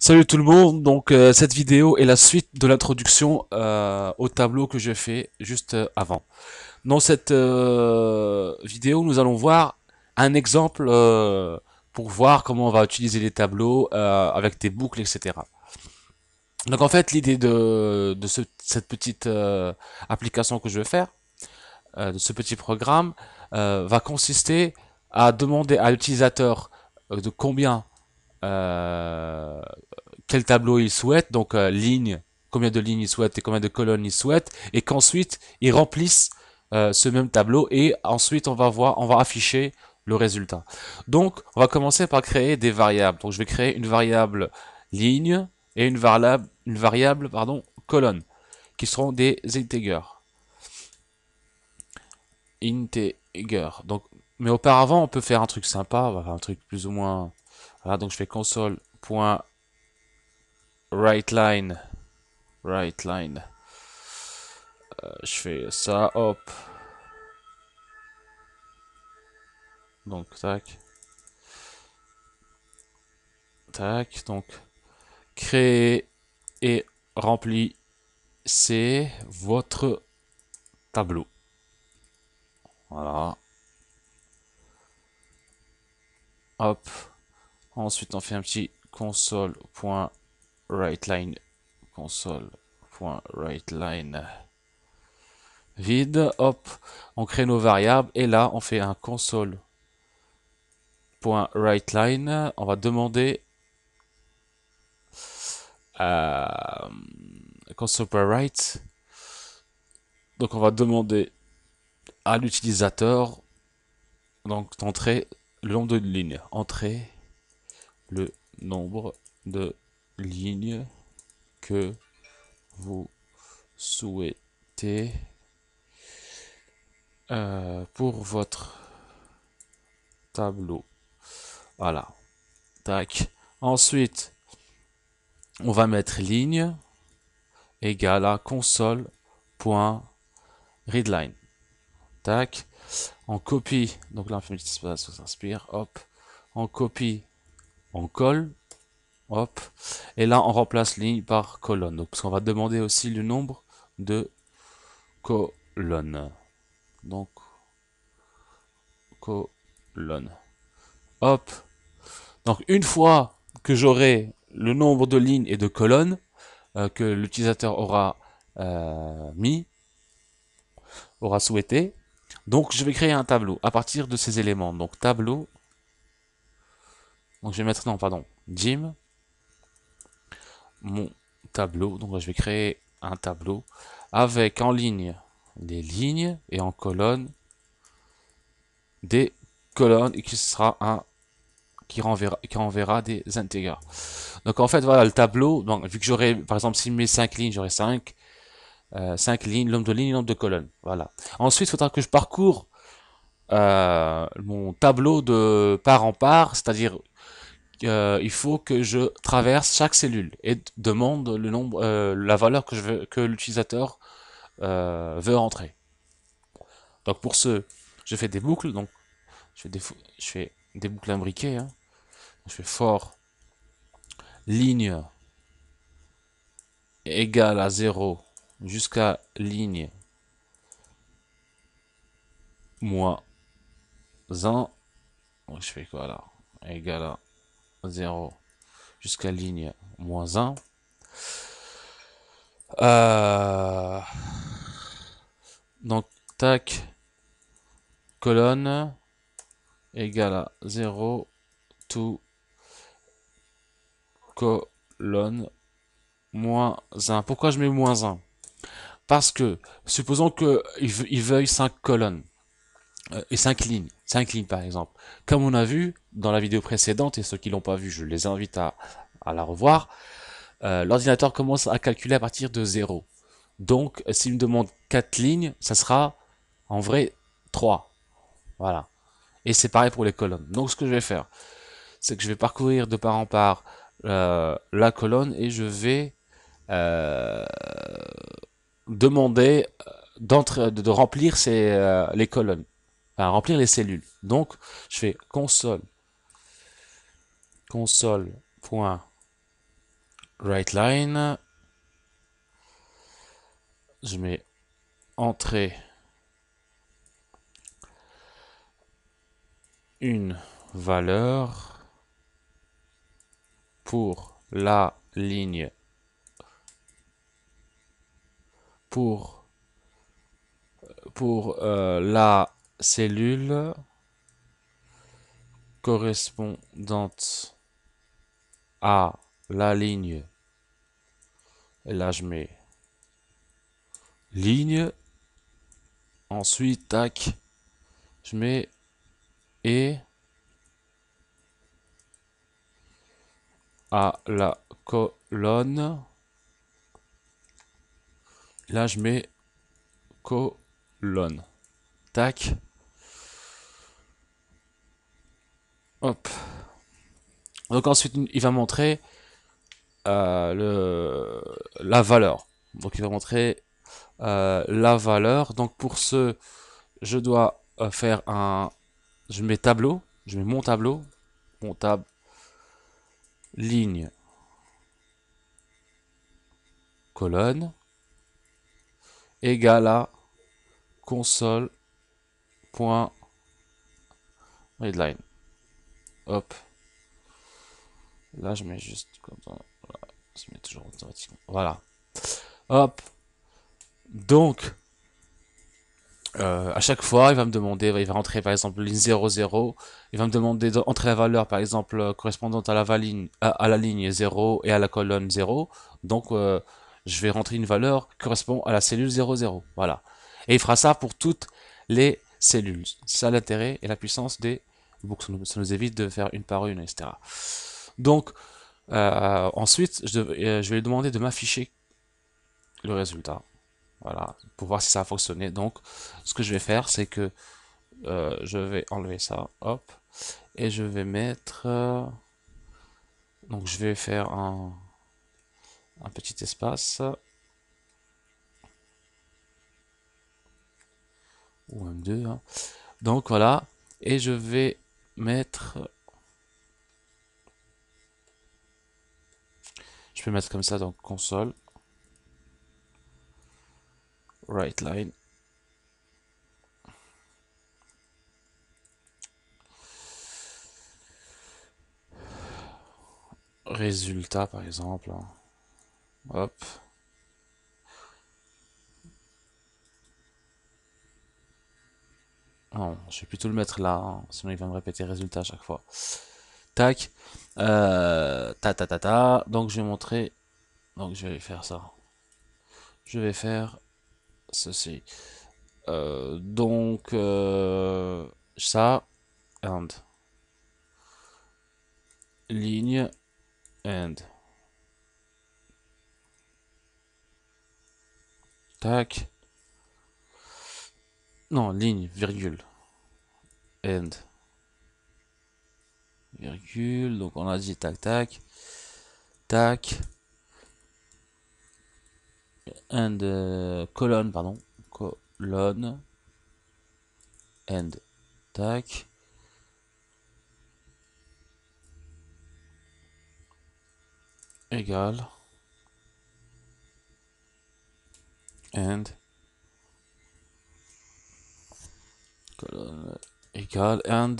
Salut tout le monde, donc cette vidéo est la suite de l'introduction au tableau que j'ai fait juste avant. Dans cette vidéo, nous allons voir un exemple pour voir comment on va utiliser les tableaux avec des boucles, etc. Donc en fait, l'idée de cette petite application que je vais faire, de ce petit programme, va consister à demander à l'utilisateur de euh, quel tableau il souhaite, donc combien de lignes il souhaite et combien de colonnes il souhaite, et qu'ensuite ils remplissent ce même tableau et ensuite on va afficher le résultat. Donc on va commencer par créer des variables. Donc je vais créer une variable ligne et une variable pardon, colonne, qui seront des integers. Integer. Donc, mais auparavant, on peut faire un truc sympa, on va faire un truc plus ou moins. Voilà, donc je fais console.writeLine. WriteLine. Je fais ça, hop. Donc, tac, tac. Donc, créer et remplissez votre tableau. Voilà. Hop. Ensuite, on fait un petit console.writeLine. Console.writeLine vide. Hop. On crée nos variables. Et là, on fait un console.writeLine. On va demander à console.write. Donc, on va demander à l'utilisateur donc d'entrer le nombre de lignes. Entrer le nombre de lignes que vous souhaitez pour votre tableau. Voilà. Tac. Ensuite, on va mettre ligne égale à console.readline. Tac. On copie. Donc là, on fait un petit espace, on s'inspire. Hop. On copie. On colle. Hop. Et là, on remplace ligne par colonne. Donc, parce qu'on va demander aussi le nombre de colonnes. Donc, colonne. Hop. Donc, une fois que j'aurai le nombre de lignes et de colonnes que l'utilisateur aura souhaité, donc je vais créer un tableau à partir de ces éléments. Donc, tableau. Donc, je vais mettre, non, pardon, Jim, mon tableau. Donc, là, je vais créer un tableau avec en ligne les lignes et en colonne des colonnes et qui sera un qui renverra des integers. Donc en fait voilà le tableau, donc vu que j'aurai par exemple s'il met 5 lignes, j'aurai 5 lignes, nombre de lignes, nombre de colonnes. Voilà. Ensuite, il faudra que je parcours mon tableau de part en part, c'est-à-dire il faut que je traverse chaque cellule et demande le nombre, la valeur que l'utilisateur veut entrer. Donc pour ce, je fais des boucles, donc je fais des boucles imbriquées. Hein. Je fais for ligne égale à 0 jusqu'à ligne moins 1. Donc je fais quoi là? Égale à 0 jusqu'à ligne moins 1. Euh, donc tac, colonne égale à 0 to colonne moins 1. Pourquoi je mets moins 1? Parce que, supposons qu'il veuille 5 colonnes et 5 lignes. 5 lignes par exemple. Comme on a vu dans la vidéo précédente, et ceux qui l'ont pas vu, je les invite à la revoir, l'ordinateur commence à calculer à partir de 0. Donc, s'il me demande 4 lignes, ça sera en vrai 3. Voilà. Et c'est pareil pour les colonnes. Donc, ce que je vais faire, c'est que je vais parcourir de part en part la colonne et je vais euh, demander de remplir les colonnes, enfin remplir les cellules. Donc, je fais console.write Right line, je mets entrée une valeur pour la ligne, pour, pour la cellule correspondante à la ligne. Et là, je mets ligne. Ensuite, tac, je mets et à la colonne. Là, je mets colonne. Tac. Hop. Donc ensuite, il va montrer la valeur. Donc il va montrer la valeur. Donc pour ce, je dois faire un... Je mets tableau. Je mets mon tableau. Mon tab. Ligne. Colonne. Égale à console.readline. Hop. Là, je mets juste comme ça. Voilà. Je mets toujours automatiquement. Voilà. Hop. Donc, à chaque fois, il va me demander, il va rentrer par exemple ligne 0, 0. Il va me demander d'entrer la valeur, par exemple, correspondante à la ligne 0 et à la colonne 0. Donc, je vais rentrer une valeur qui correspond à la cellule 0, 0. Voilà. Et il fera ça pour toutes les cellules. C'est ça l'intérêt et la puissance des books. Ça nous évite de faire une par une, etc. Donc, ensuite, je vais lui demander de m'afficher le résultat. Voilà, pour voir si ça a fonctionné. Donc, ce que je vais faire, c'est que je vais enlever ça, hop, et je vais mettre... donc, je vais faire un petit espace, ou un 2. Hein. Donc, voilà, et je vais mettre... Je peux mettre comme ça, donc console, right line, résultat, par exemple. Hein. Hop. Non, je vais plutôt le mettre là, hein, sinon il va me répéter résultat à chaque fois. Tac. Ta. Donc je vais montrer. Donc je vais faire ça. Je vais faire ceci. Donc ça and ligne and tac. Non, ligne, virgule and virgule. Donc on a dit tac tac tac and colonne pardon colonne and tac égale and colonne égale and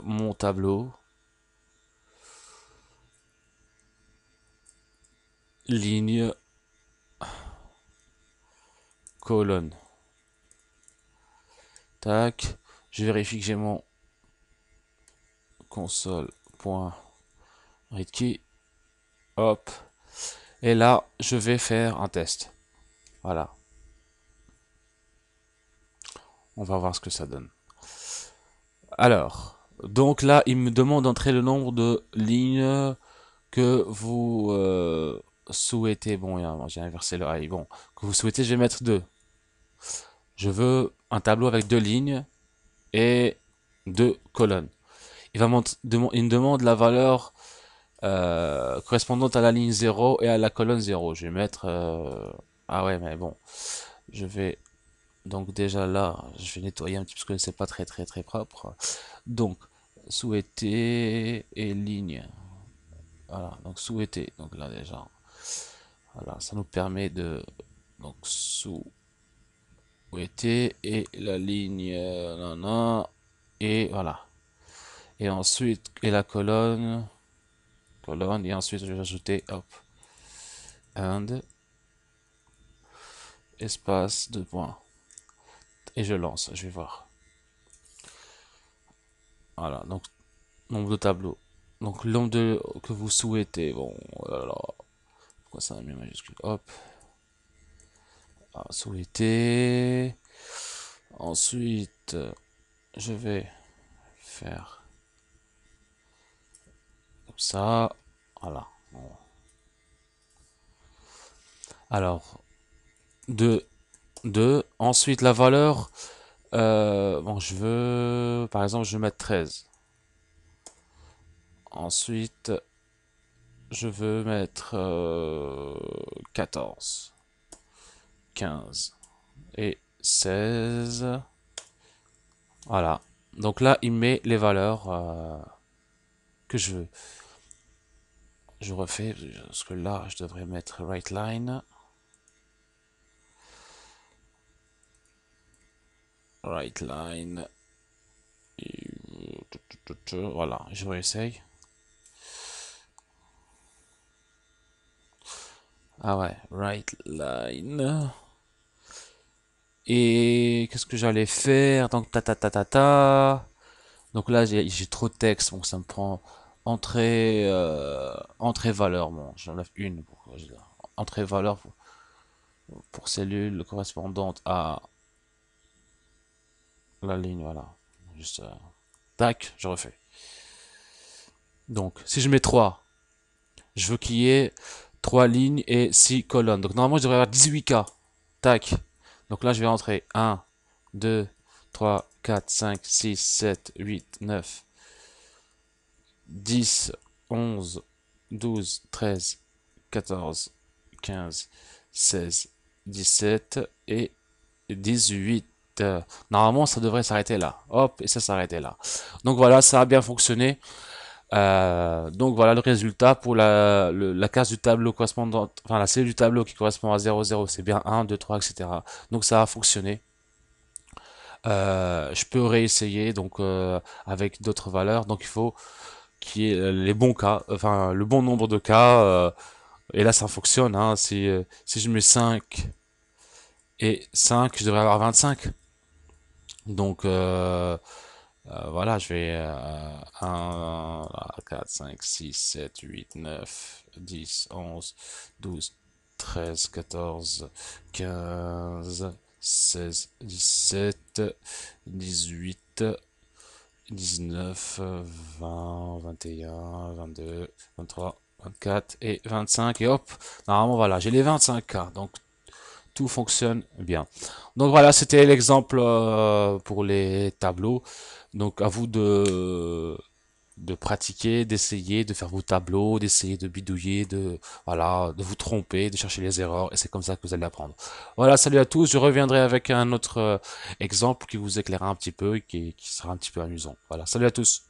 mon tableau ligne colonne tac je vérifie que j'ai mon console.readkey hop et là je vais faire un test voilà on va voir ce que ça donne alors donc là il me demande d'entrer le nombre de lignes que vous souhaitez bon j'ai inversé le i bon que vous souhaitez je vais mettre 2 je veux un tableau avec 2 lignes et 2 colonnes il me demande la valeur correspondante à la ligne 0 et à la colonne 0. Je vais mettre... ah ouais, mais bon. Je vais... Donc déjà là, je vais nettoyer un petit peu parce que c'est pas très très très propre. Donc, souhaiter et ligne. Voilà, donc souhaiter. Donc là déjà. Voilà, ça nous permet de donc souhaiter et la ligne nanana, et voilà. Et ensuite et la colonne et ensuite je vais ajouter hop and espace de points et je lance. Je vais voir. Voilà, donc nombre de tableaux. Donc le nombre de que vous souhaitez. Bon, oh là là, pourquoi ça a mis majuscule? Hop, ah, souhaiter. Ensuite, je vais faire comme ça. Voilà. Alors, 2, 2. Ensuite, la valeur. Bon, je veux. Par exemple, je vais mettre 13. Ensuite, je veux mettre 14, 15 et 16. Voilà. Donc là, il met les valeurs que je veux. Je refais, parce que là, je devrais mettre right line. Right line. Voilà, je réessaye. Ah ouais, right line. Et qu'est-ce que j'allais faire? Donc, ta ta ta ta ta. Donc là, j'ai trop de texte, donc ça me prend entrée valeur. Bon, j'enlève une. Entrée valeur pour cellule correspondante à la ligne, voilà. Juste, tac, je refais. Donc, si je mets 3, je veux qu'il y ait 3 lignes et 6 colonnes. Donc, normalement, je devrais avoir 18K. Tac. Donc là, je vais rentrer 1, 2, 3, 4, 5, 6, 7, 8, 9, 10, 11, 12, 13, 14, 15, 16, 17 et 18. Normalement, ça devrait s'arrêter là. Hop, et ça s'arrêtait là. Donc voilà, ça a bien fonctionné. Donc voilà le résultat pour la case du tableau correspondante, enfin la cellule du tableau qui correspond à 0, 0, c'est bien 1, 2, 3, etc. Donc ça a fonctionné. Je peux réessayer donc avec d'autres valeurs. Donc il faut qu'il y ait les bons cas, enfin le bon nombre de cas. Et là ça fonctionne. Hein, si je mets 5 et 5, je devrais avoir 25. Donc voilà, je vais 1, 4, 5, 6, 7, 8, 9, 10, 11, 12, 13, 14, 15, 16, 17, 18, 19, 20, 21, 22, 23, 24 et 25. Et hop, normalement voilà, j'ai les 25 cas. Donc tout fonctionne bien. Donc voilà, c'était l'exemple pour les tableaux. Donc à vous de pratiquer, d'essayer de faire vos tableaux, d'essayer de bidouiller, voilà, de vous tromper, de chercher les erreurs, et c'est comme ça que vous allez apprendre. Voilà, salut à tous, je reviendrai avec un autre exemple qui vous éclairera un petit peu et qui sera un petit peu amusant. Voilà, salut à tous.